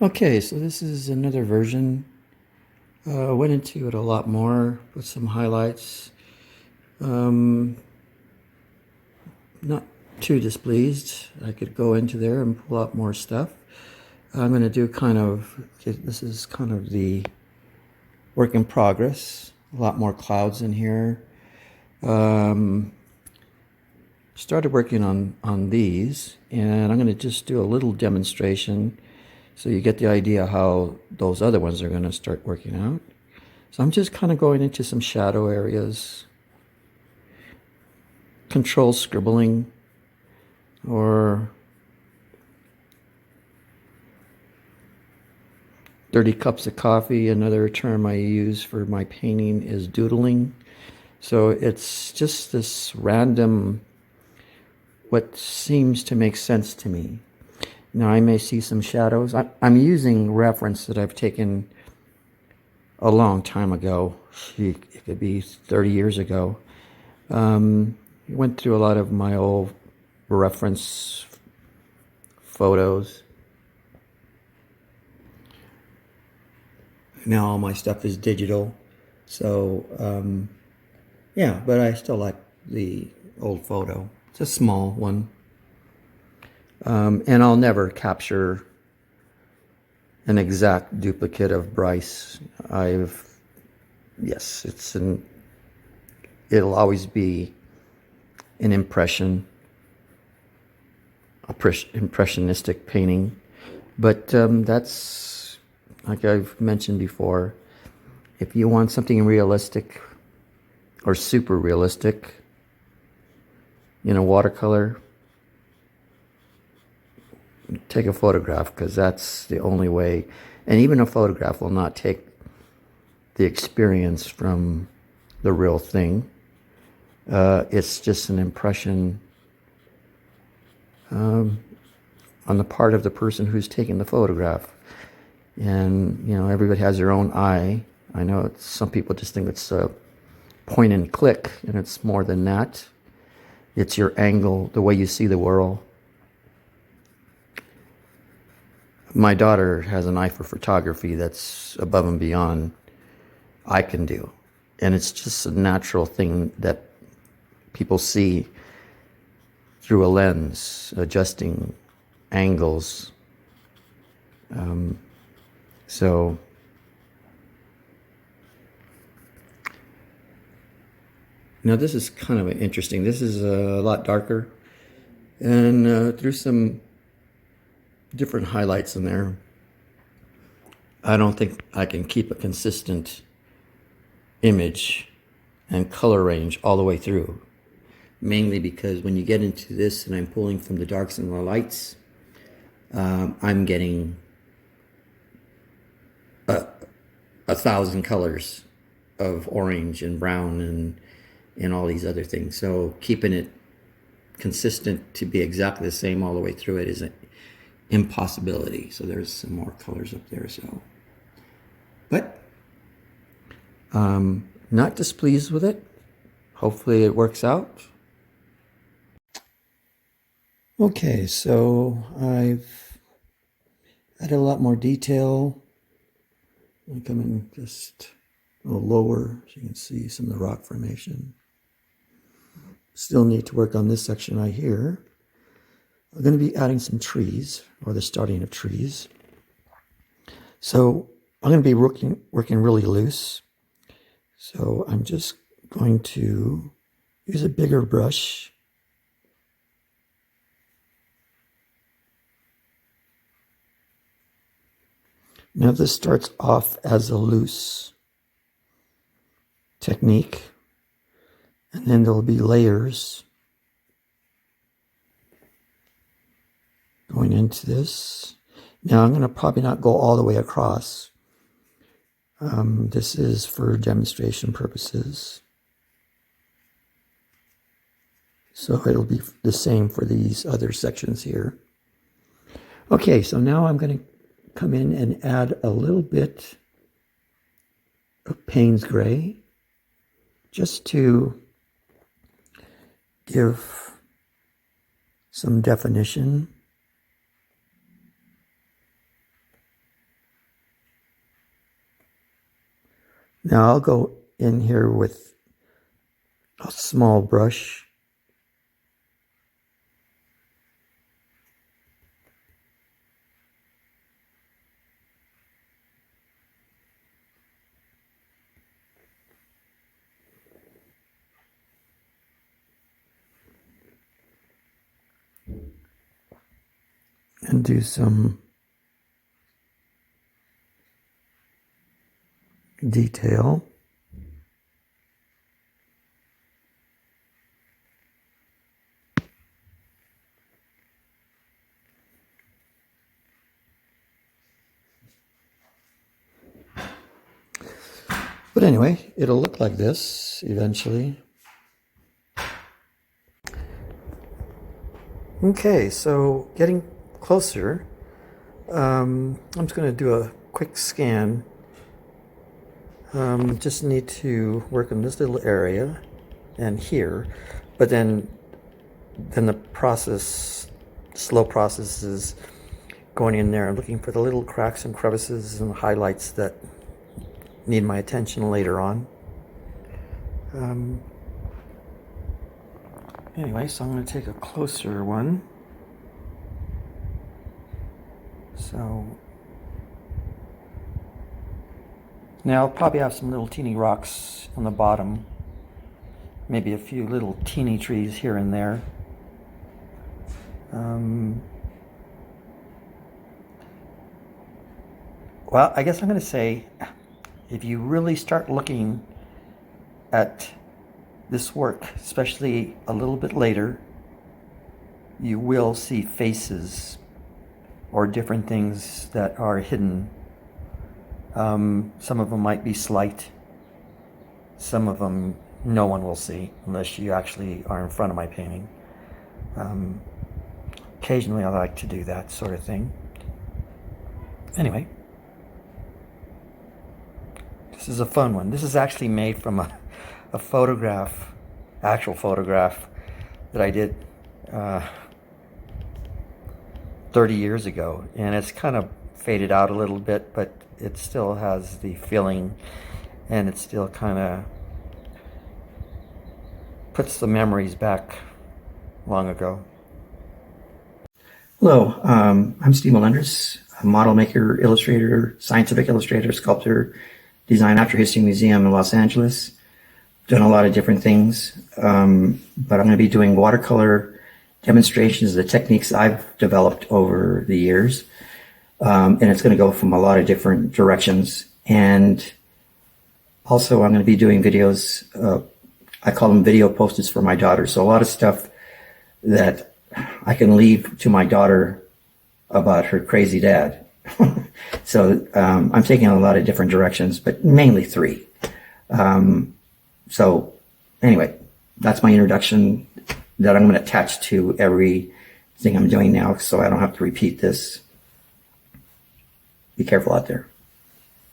Okay, so this is another version. Went into it a lot more with some highlights. Um, Not too displeased. I could go into there and pull out more stuff. I'm going to do this is kind of the work in progress. A lot more clouds in here. Um, Started working on these, and I'm going to just do a little demonstration so you get the idea how those other ones are going to start working out. So I'm just kind of going into some shadow areas, control scribbling, or 30 cups of coffee. Another term I use for my painting is doodling. So it's just this random, what seems to make sense to me. Now I may see some shadows. I'm using reference that I've taken a long time ago. It could be 30 years ago. Went through a lot of my old reference photos. Now all my stuff is digital. So, yeah, but I still like the old photo. It's a small one. And I'll never capture an exact duplicate of Bryce. Yes, it'll always be an impressionistic painting. But that's, like I've mentioned before, if you want something realistic or super realistic in a watercolor, take a photograph, because that's the only way. And even a photograph will not take the experience from the real thing. It's just an impression on the part of the person who's taking the photograph. And, everybody has their own eye. I know some people just think it's a point and click, and it's more than that. It's your angle, the way you see the world. My daughter has an eye for photography that's above and beyond I can do. And it's just a natural thing that people see through a lens, adjusting angles. So now this is kind of interesting. This is a lot darker, and through some different highlights in there, I don't think I can keep a consistent image and color range all the way through. Mainly because when you get into this and I'm pulling from the darks and the lights, I'm getting 1,000 colors of orange and brown and all these other things. So keeping it consistent to be exactly the same all the way through it is an impossibility. So there's some more colors up there. So, but not displeased with it. Hopefully it works out. Okay, so I've added a lot more detail. I'm coming just a little lower so you can see some of the rock formation. Still need to work on this section right here. I'm going to be adding some trees, or the starting of trees. So I'm going to be working really loose. So I'm just going to use a bigger brush. Now this starts off as a loose technique, and then there'll be layers going into this. Now I'm going to probably not go all the way across. This is for demonstration purposes. So it'll be the same for these other sections here. Okay, so now I'm going to come in and add a little bit of Payne's Gray just to give some definition. Now I'll go in here with a small brush and do some detail. But anyway, it'll look like this eventually. Okay, so getting closer, I'm just going to do a quick scan. Just need to work in this little area and here, but then the process, slow process is going in there and looking for the little cracks and crevices and highlights that need my attention later on. Anyway, so I'm going to take a closer one. So now I'll probably have some little teeny rocks on the bottom, maybe a few little teeny trees here and there. Well, I guess I'm going to say, if you really start looking at this work, especially a little bit later, you will see faces or different things that are hidden. Some of them might be slight. Some of them no one will see unless you actually are in front of my painting. Occasionally I like to do that sort of thing. Anyway, this is a fun one. This is actually made from a photograph, actual photograph that I did 30 years ago, and it's kind of faded out a little bit, but it still has the feeling, and it still kind of puts the memories back long ago. Hello, I'm Steve Melendrez, a model maker, illustrator, scientific illustrator, sculptor, design natural history museum in Los Angeles. Done a lot of different things, but I'm going to be doing watercolor demonstrations of the techniques I've developed over the years. And it's going to go from a lot of different directions. And also I'm going to be doing videos, I call them video posters for my daughter. So a lot of stuff that I can leave to my daughter about her crazy dad. So I'm taking a lot of different directions, but mainly three. So anyway, that's my introduction that I'm going to attach to everything I'm doing now, so I don't have to repeat this. Be careful out there.